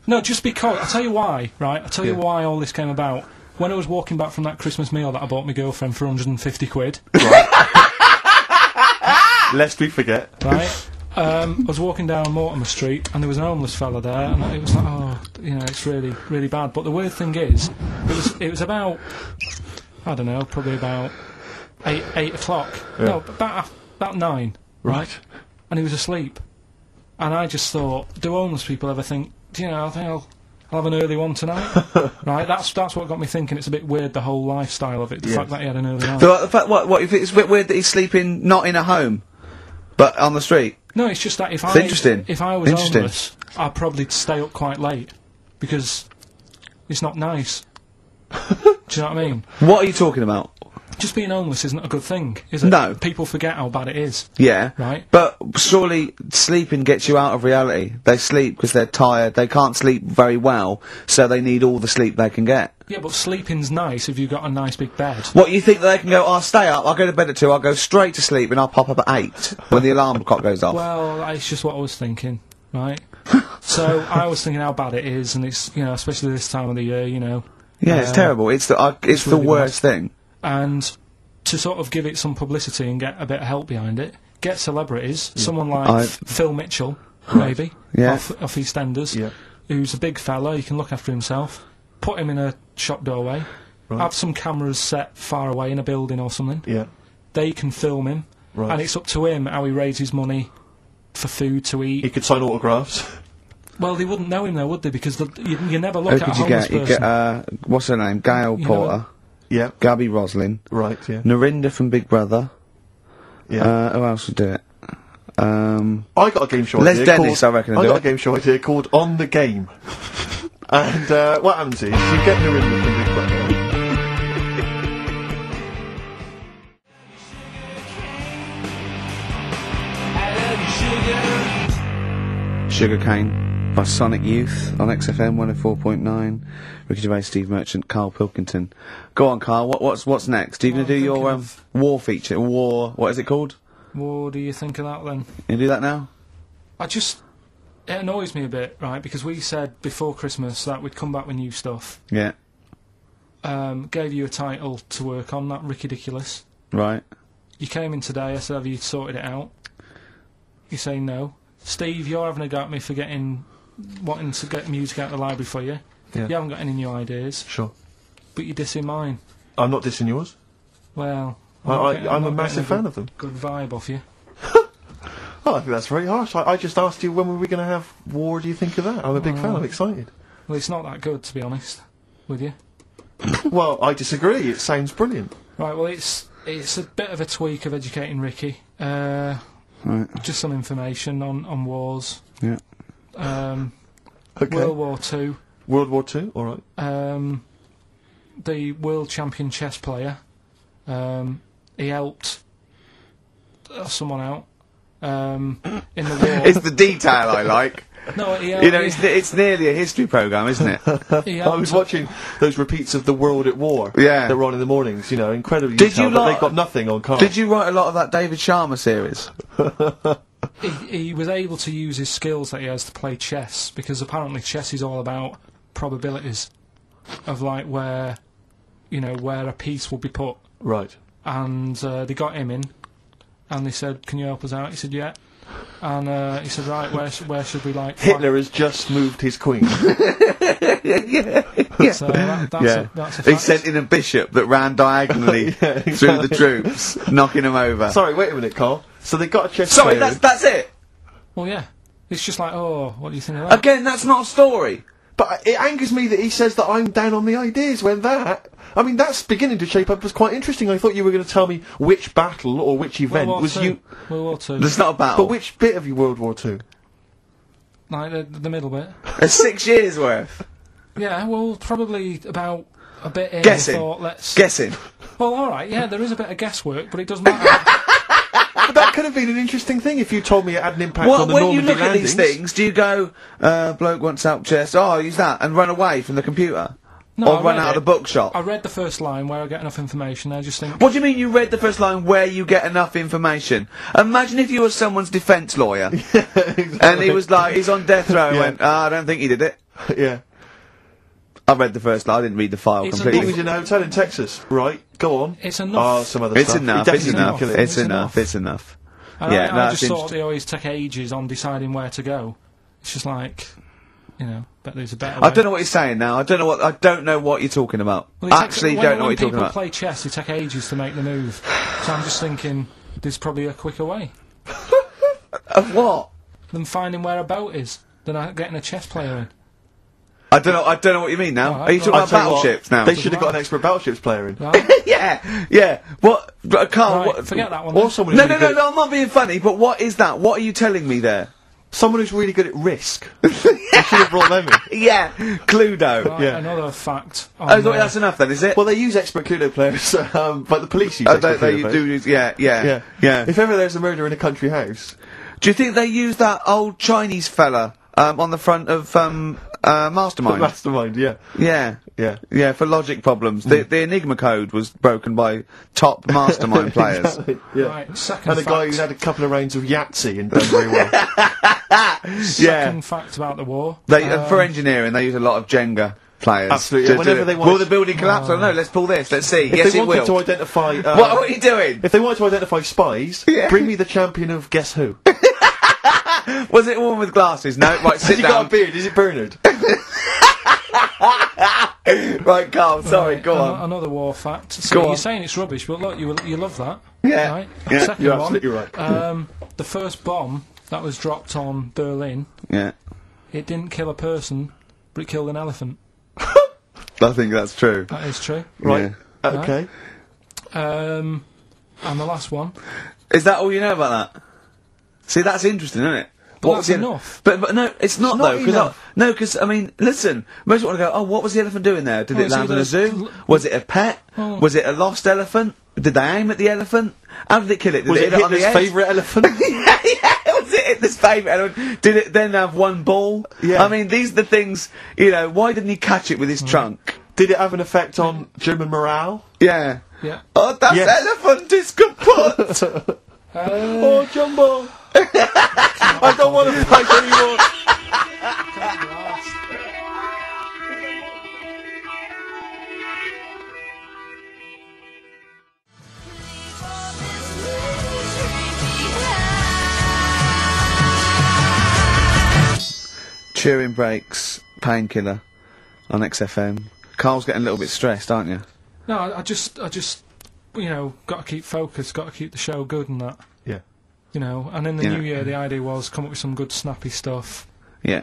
no, just because, I'll tell you why, right? I'll tell you why all this came about. When I was walking back from that Christmas meal that I bought my girlfriend for 150 quid, Lest we forget. right? I was walking down Mortimer Street and there was an homeless fella there, and it was like, oh, you know, it's really, really bad. But the weird thing is, it was about, I don't know, probably about 8 o'clock. Yeah. No, about 9. Right. And he was asleep. And I just thought, do homeless people ever think, do you know, I think I'll have an early one tonight? Right, that's what got me thinking. It's a bit weird, the whole lifestyle of it, the Yes. fact that he had an early night. The fact, what if it's a bit weird that he's sleeping not in a home, but on the street? No, it's just that if interesting. I was Interesting. homeless, I'd probably stay up quite late, because it's not nice. Do you know what I mean? What are you talking about? Just being homeless isn't a good thing, is it? No. People forget how bad it is. Yeah. Right. But surely sleeping gets you out of reality. They sleep because they're tired. They can't sleep very well, so they need all the sleep they can get. Yeah, but sleeping's nice if you've got a nice big bed. What, you think they can go, I'll stay up, I'll go to bed at 2, I'll go straight to sleep and I'll pop up at 8 when the alarm clock goes off? Well, that's just what I was thinking, right? So I was thinking how bad it is, and it's, you know, especially this time of the year, you know. Yeah, it's terrible. It's the really worst thing. And to sort of give it some publicity and get a bit of help behind it, get celebrities, someone like I- Phil Mitchell, maybe, Yeah. off EastEnders, Yeah. who's a big fella, he can look after himself, put him in a shop doorway, have some cameras set far away in a building or something, Yeah. they can film him, Right. and it's up to him how he raises money for food to eat. He could sign autographs. Well, they wouldn't know him though, would they? Because you never look Who at a could you homeless get? You person. get, what's her name? Gail You know Porter, Yeah. Gabby Roslin, Right, yeah. Narinda from Big Brother. Yeah. Who else would do it? I got a game show Les idea Dennis, called, I reckon, I would do got a it. game show idea called On the Game. And what happens is, you get Narinda from Big Brother. Sugarcane by Sonic Youth on XFM 104.9. Ricky Gervais, Steve Merchant, Karl Pilkington. Go on, Karl. What's next? Are you going to do your thinking of- war feature? What is it called? What do you think of that then? You do that now? It annoys me a bit, right? Because we said before Christmas that we'd come back with new stuff. Yeah. Gave you a title to work on, that Ridiculous. Right. You came in today, I said, have you sorted it out? You say no. Steve, you're having a go at me for wanting to get music out of the library for you. Yeah. You haven't got any new ideas, Sure. but you're dissing mine. I'm not dissing yours. Well, I'm a massive fan of them. Good vibe off you. Oh, I think that's very harsh. I just asked you when were we going to have war. Do you think of that? I'm a big fan. I'm excited. Well, it's not that good, to be honest with you. Well, I disagree. It sounds brilliant. Right, well, it's a bit of a tweak of Educating Ricky. Just some information on wars. Yeah. Okay. World War Two. World War Two. All right. The world champion chess player. He helped someone out in the war. It's the detail I like. No, he You know, it's nearly a history programme, isn't it? I was watching those repeats of The World at War. Yeah. That were on in the mornings. You know, incredibly Did detailed, you but lot- they've got nothing on Karl. Did you write a lot of that David Sharma series? He was able to use his skills that he has to play chess, because apparently chess is all about probabilities of like where a piece will be put. Right. And they got him in, and they said, "Can you help us out?" He said, "Yeah." And he said, "Right, where should we like?" Hitler has just moved his queen. So that's a He fact. sent in a bishop that ran diagonally through the troops, knocking them over. Sorry, wait a minute, Karl. So they got a chess Sorry, player. that's it. Well, yeah. It's just like, oh, what do you think of that? Again, that's not a story. But it angers me that he says that I'm down on the ideas when that... I mean, that's beginning to shape up as quite interesting. I thought you were going to tell me which battle or which event World War was Two. you... World War Two. There's not a battle. But which bit of your World War Two? Like the middle bit. There's 6 years worth. Yeah, well, probably about a bit in. Guessing. I thought, let's... Guessing. Well, alright, yeah, there is a bit of guesswork, but it doesn't matter. But that could have been an interesting thing if you told me it had an impact Well, on the when you Normandy look at these landings. things, do you go, bloke wants help chest, oh, use that, and run away from the computer? No, or I run read out of it. the bookshop? I read the first line where I get enough information, I just think... What do you mean you read the first line where you get enough information? Imagine if you were someone's defence lawyer, and he was like, he's on death row, and went, I don't think he did it. Yeah. I read the first line, I didn't read the file It's He completely. was in a hotel in Texas. Right, go on. It's enough. Oh, some other It's stuff. enough, He it's definitely enough, didn't kill him. it's enough, it's enough. And Yeah, I no, just that's thought they always take ages on deciding where to go. It's just like, bet there's a better way. I don't know what you're saying now, I don't know what you're talking about. Well, it takes- Actually, when, don't know when what you're talking people about. play chess, they take ages to make the move. So I'm just thinking, there's probably a quicker way Of what? than finding where a boat is, than getting a chess player in. I don't know what you mean now. Alright, Are you talking well, about I'll tell you what, battleships now? They should have got an expert battleships player in. Right? yeah. What, Karl? Right, What, forget that one. Or then. someone No, who's no, really no, good no, I'm not being funny, but what is that? What are you telling me there? Someone who's really good at risk. They should have brought them in. Yeah, Cluedo. Right, yeah. Another fact. Oh, that's enough then, is it? Well, they use expert Cluedo players, but the police use Oh, expert they Cluedo do, players. yeah. If ever there's a murder in a country house... Do you think they use that old Chinese fella, on the front of, Mastermind? Mastermind, yeah. Yeah. Yeah. Yeah, for logic problems. The Enigma code was broken by top Mastermind players. Yeah. Right, second And a guy fact. who had a couple of rounds of Yahtzee and done very well. Second fact about the war. They, for engineering, they use a lot of Jenga players. Absolutely, To yeah, whenever do- they want Will to- the building collapse? Oh no, let's pull this, let's see. If Yes, they it wanted will. to identify... What are you doing? If they wanted to identify spies, Yeah. bring me the champion of Guess Who. Was it a woman with glasses? No, right, Has sit he got down. a beard? Is it Bernard? Right, Karl, sorry, Right, go on. Another war fact. So Go you're on. saying it's rubbish, but look, you love that. Yeah, Right? yeah, Second you're one. absolutely right. The first bomb that was dropped on Berlin, Yeah, it didn't kill a person, but it killed an elephant. I think that's true. That is true. Right. Yeah. Okay. And the last one. Is that all you know about that? See, that's interesting, isn't it? But What that's was the enough. But no, it's not not though. enough. Because I mean, listen. Most want to go. Oh, what was the elephant doing there? Did Well, it it's land in a either- zoo? Was it a pet? Oh. Was it a lost elephant? Did they aim at the elephant? How did it kill it? Did Was it it hit it on the Hitler's head? favourite elephant? yeah. Was it Hitler's favourite elephant? Did it then have one ball? Yeah. I mean, these are the things. Why didn't he catch it with his trunk? Did it have an effect on German morale? Yeah. Yeah. Oh, that Yes. elephant is kaput. Oh, Jumbo! I don't want to fight anymore! Chewing breaks, painkiller. on XFM. Carl's getting a little bit stressed, aren't you? No, I just, you know, got to keep focused, got to keep the show good and that. Yeah. You know, and in the Yeah. new year, the idea was come up with some good, snappy stuff. Yeah.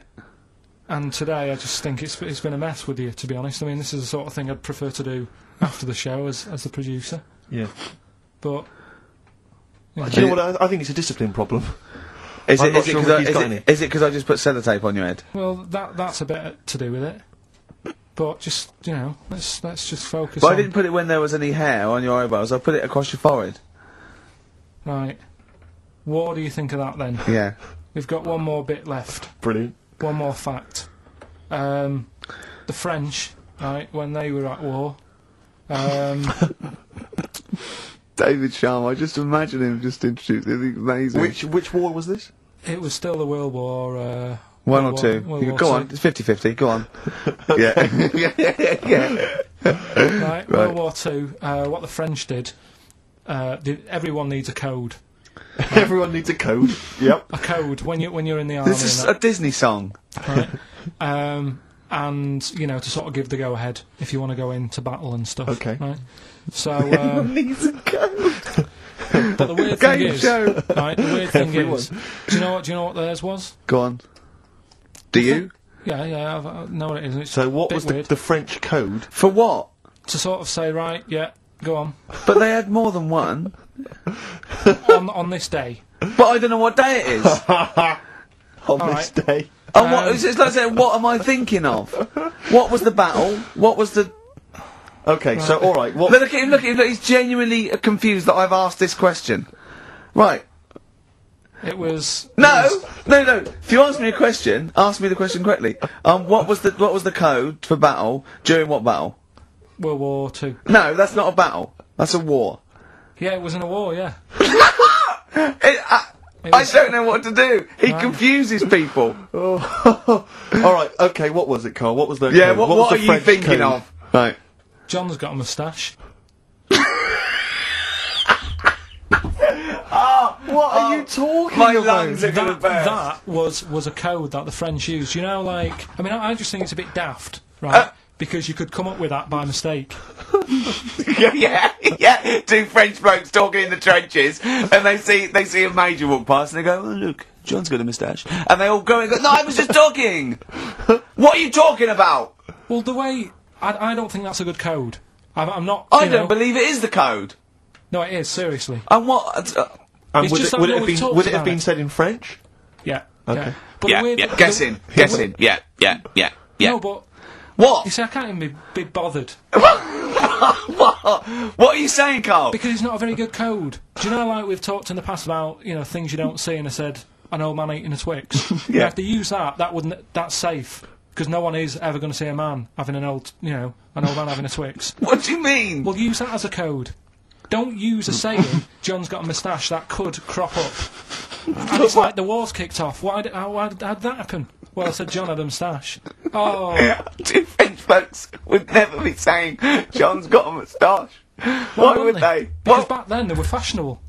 And today, I just think it's been a mess with you, to be honest. I mean, this is the sort of thing I'd prefer to do after the show as the producer. Yeah. But you know, Do you know what? I think it's a discipline problem. Is I'm it not sure if he's got any. because I just put sellotape on your head? well, that's a bit to do with it. But just, you know, let's just focus But on... I didn't put it when there was any hair on your eyebrows. I put it across your forehead. Right. What do you think of that, then? Yeah. We've got one more bit left. Brilliant. One more fact. The French, right, when they were at war... David Sharma, I just imagine him just introducing it. Amazing. Which war was this? it was still the World War... One World or two. War- World War Go Two. on, it's 50-50, go on. Yeah. Yeah. Right, World War Two. What the French did, everyone needs a code. Everyone needs a code. Yep. A code when you're in the army. This is and a Disney song. that, right? And you know, to sort of give the go ahead if you want to go into battle and stuff. Okay. Right. So, Needs a code. but the weird thing Game is, show. right? The weird thing Everyone. is, do you know what theirs was? Go on. Do you? Yeah, I know what it is. It's So what a bit was weird. the French code? For what? To sort of say, right, yeah, go on But they had more than one. on this day. But I don't know what day it is. On All this right. day. And what, it's like saying, what am I thinking of? What was the battle? What was the... Okay, so alright, what... Look at him, look, he's genuinely confused that I've asked this question. Right. It was No! If you ask me a question, ask me the question correctly. What was the code for battle during what battle? World War Two. No, that's not a battle. That's a war. Yeah, it was in a war. Yeah. It I was- don't know what to do. He Right. confuses people. Alright, okay, what was it, Carl? What was the Yeah, code? was what the are you French thinking code? of? Right. John's got a moustache. What are you talking My about? lungs are gonna burst. That was a code that the French used. You know, like, I mean, I just think it's a bit daft, right? Because you could come up with that by mistake. yeah. Two French blokes talking in the trenches, and they see a major walk past, and they go, "Oh, look, John's got a moustache," and they all go and go, "No, I was just talking. What are you talking about?" Well, the way I don't think that's a good code. I'm not. I you don't know- believe it is the code. No, it is seriously. And what? And It's would just it, that would no it have one been talks would it have about been it. said in French? Yeah. Okay. Yeah. But the weird, guessing. Yeah. No, but What? you see, I can't even be bothered What are you saying, Carl? because it's not a very good code. Do you know, like we've talked in the past about things you don't see, and I said an old man eating a Twix. Yeah. If they use that's safe because no one is ever going to see a man having an old man having a Twix. What do you mean? Well, use that as a code. Don't use a saying, John's got a moustache, that could crop up. And it's like the war's kicked off. How'd that happen? Well, I said John had a moustache. Oh, Two French folks would never be saying John's got a moustache. Why would wouldn't they? Because Well, back then they were fashionable.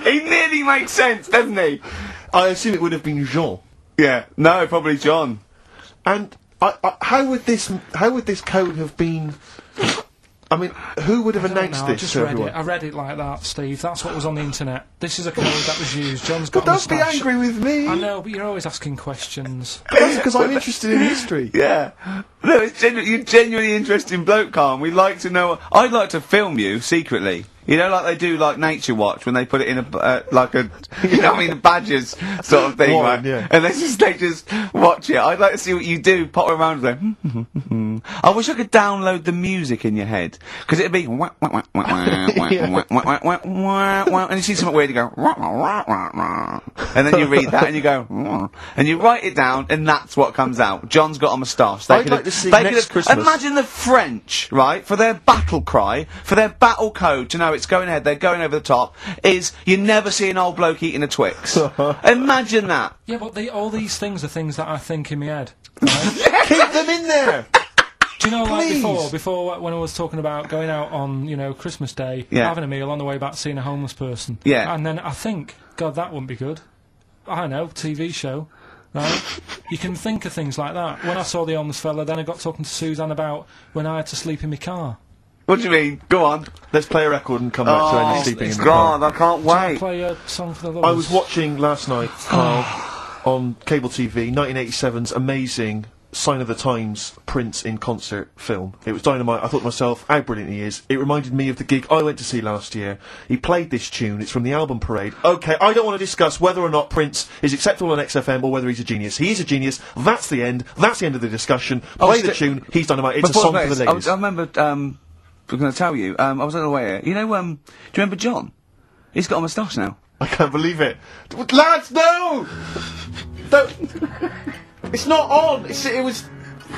he nearly makes sense, doesn't he? I assume it would have been Jean. Yeah. No, probably John. And how would this code have been? I mean, who would have I don't announced know, I this just to read everyone? it. I read it like that, Steve. That's what was on the internet. This is a code that was used. John's got But a don't be moustache. angry with me. I know, but you're always asking questions. That's because I'm interested in history. Yeah. No, you're genuinely interested in bloke, Carl. We'd like to know. I'd like to film you secretly. You know, like they do, like Nature Watch, when they put it in a badgers sort of thing, Warren, right? yeah. And they just watch it. I'd like to see what you do, pop around and go, I wish I could download the music in your head. Because it'd be, and you see something weird, you go, and then you read that and you go, and you write it down, and that's what comes out. John's got a moustache. I'd like to see next Christmas. Imagine the French, right, for their battle cry, for their battle code to know it's going ahead, they're going over the top, is you never see an old bloke eating a Twix. Imagine that. Yeah, but all these things are things that I think in my head. Right? Keep them in there. Do you know, like Please. before when I was talking about going out on, Christmas Day, Yeah. having a meal on the way back, seeing a homeless person. Yeah. And then I think, God, that wouldn't be good. I don't know, TV show. right? You can think of things like that. When I saw the homeless fella, then I got talking to Suzanne about when I had to sleep in my car. What do you mean? Go on. Let's play a record and come back to any sleeping in the God, car. I can't Shall I wait. play a song for the lovers? I was watching last night, Karl, on cable TV, 1987's amazing Sign of the Times Prince in concert film. It was dynamite. I thought to myself, how brilliant he is. It reminded me of the gig I went to see last year. He played this tune. It's from the album Parade. Okay, I don't want to discuss whether or not Prince is acceptable on XFM or whether he's a genius. He is a genius. That's the end. That's the end of the discussion. Play the tune. He's dynamite. It's a song for the ladies. I remember, I'm going to tell you, I was on the way here. You know, do you remember John? He's got a moustache now. I can't believe it. Lads, no! Don't... It's not on! It was...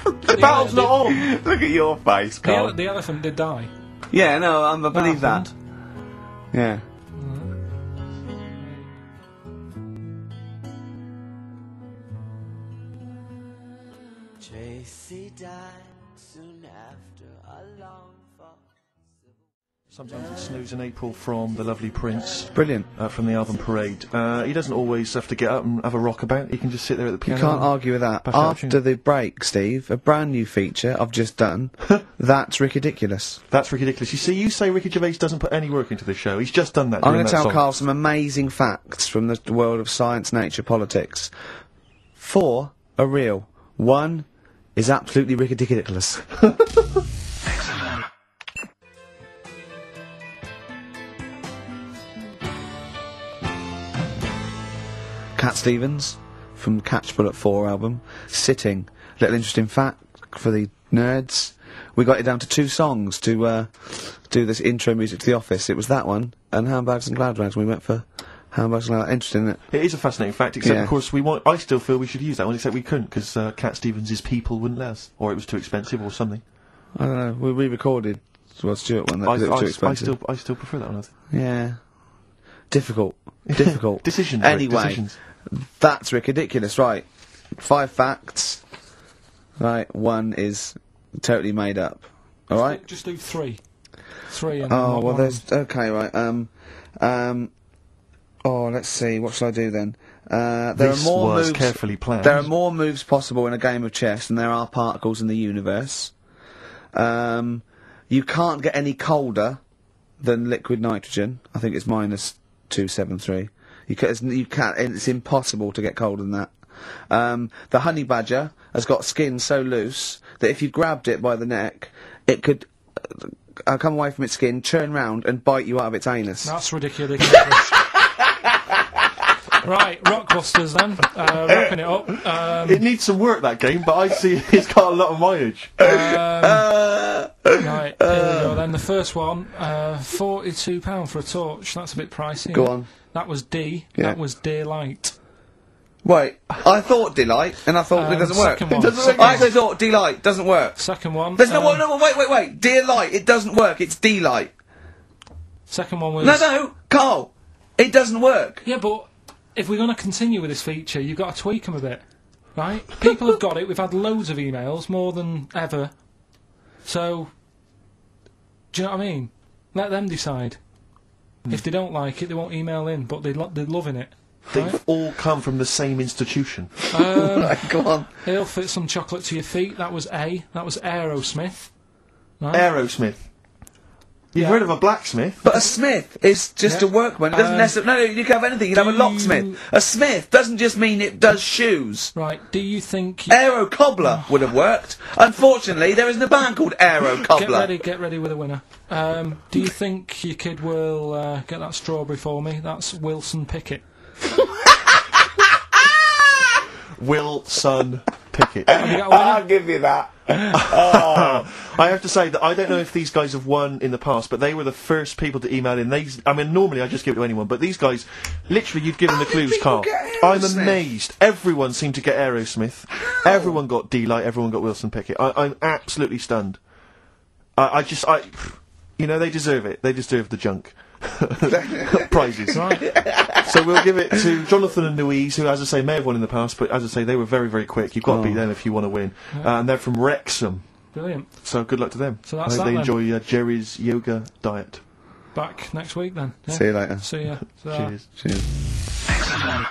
The battle's not on! Look at your face, Karl. The elephant did die. Yeah, no, I believe that. happened. Yeah. Tracy died soon after a long fall. Sometimes it snows in April from the lovely Prince. Brilliant. From the album Parade. He doesn't always have to get up and have a rock about. He can just sit there at the You piano. can't argue with that. Back out After tune. the break, Steve, a brand new feature I've just done. That's ridiculous. That's ridiculous. You see, you say Ricky Gervais doesn't put any work into the show. He's just done that. I'm going going to tell Karl some amazing facts from the world of science, nature, politics. 4 are real. 1 is absolutely ridiculous. Cat Stevens from Catch Bullet 4 album. Sitting. Little interesting fact for the nerds. We got it down to 2 songs to do this intro music to The Office. It was that one and Handbags and Glad Rags. We went for Handbags and Glad Rags. Interesting, isn't it? It is a fascinating fact, except Yeah. of course I still feel we should use that one, except we couldn't, because Cat Stevens' people wouldn't let us. Or it was too expensive or something. I don't know. We re-recorded the Stuart one. That, 'cause it was too expensive. I still prefer that one, I think. Yeah. Difficult. Difficult. Decisions, Rick, Anyway, decisions. that's ridiculous. Right. 5 facts. Right. 1 is totally made up. All right. Just do 3. 3 and Oh then well, one. there's okay. Right. Oh, let's see. What shall I do then? There This are more was moves. carefully planned. There are more moves possible in a game of chess than there are particles in the universe. You can't get any colder than liquid nitrogen. I think it's minus 273. You can't. It's impossible to get colder than that. The honey badger has got skin so loose that if you grabbed it by the neck, it could come away from its skin, turn round, and bite you out of its anus. That's ridiculous. Right, Rockbusters then. Wrapping it up. It needs some work, that game, but I see it's got a lot of mileage. Right, here we go then. The first one, £42 for a torch. That's a bit pricey. Go isn't it? on. That was D. Yeah. That was Daylight. Wait, I thought delight, and I thought it doesn't work. second one. I actually thought delight doesn't work. Second one. There's no, wait, dear light, it doesn't work, it's delight. Second one was. No, Karl, it doesn't work. Yeah, but if we're going to continue with this feature, you've got to tweak them a bit, right? People have got it. We've had loads of emails, more than ever. So, do you know what I mean? Let them decide. If they don't like it, they won't email in, but they're loving it. They've Right? all come from the same institution. Right, go on. He'll fit some chocolate to your feet. That was A. That was Aerosmith. Right? Aerosmith. You've Yeah. heard of a blacksmith? But a smith is just Yeah. a workman. It doesn't necessarily. No, you can have anything. You can have a do locksmith. you- A smith doesn't just mean it does shoes. Right, do you think... Aero cobbler would have worked. Unfortunately, there isn't a band called Aero Cobbler. Get ready with a winner. Do you think your kid will get that strawberry for me? That's Wilson Pickett. Wilson Pickett. Have you got a winner? I'll give you that. I have to say that I don't know if these guys have won in the past, but they were the first people to email in. I mean, normally I just give it to anyone, but these guys, literally, you've given the clues, people Karl. get I'm Aerosmith? amazed. Everyone seemed to get Aerosmith. Everyone got D-Light. Everyone got Wilson Pickett. I'm absolutely stunned. You know, they deserve it. They deserve the junk. Prizes. Right. So we'll give it to Jonathan and Louise, who, as I say, may have won in the past, but as I say, they were very, very quick. You've got to beat them if you want to win. And they're from Wrexham. Brilliant. So good luck to them. So that's I hope that they then. enjoy Jerry's yoga diet. Back next week then. Yeah. See you later. See ya. Cheers. Cheers.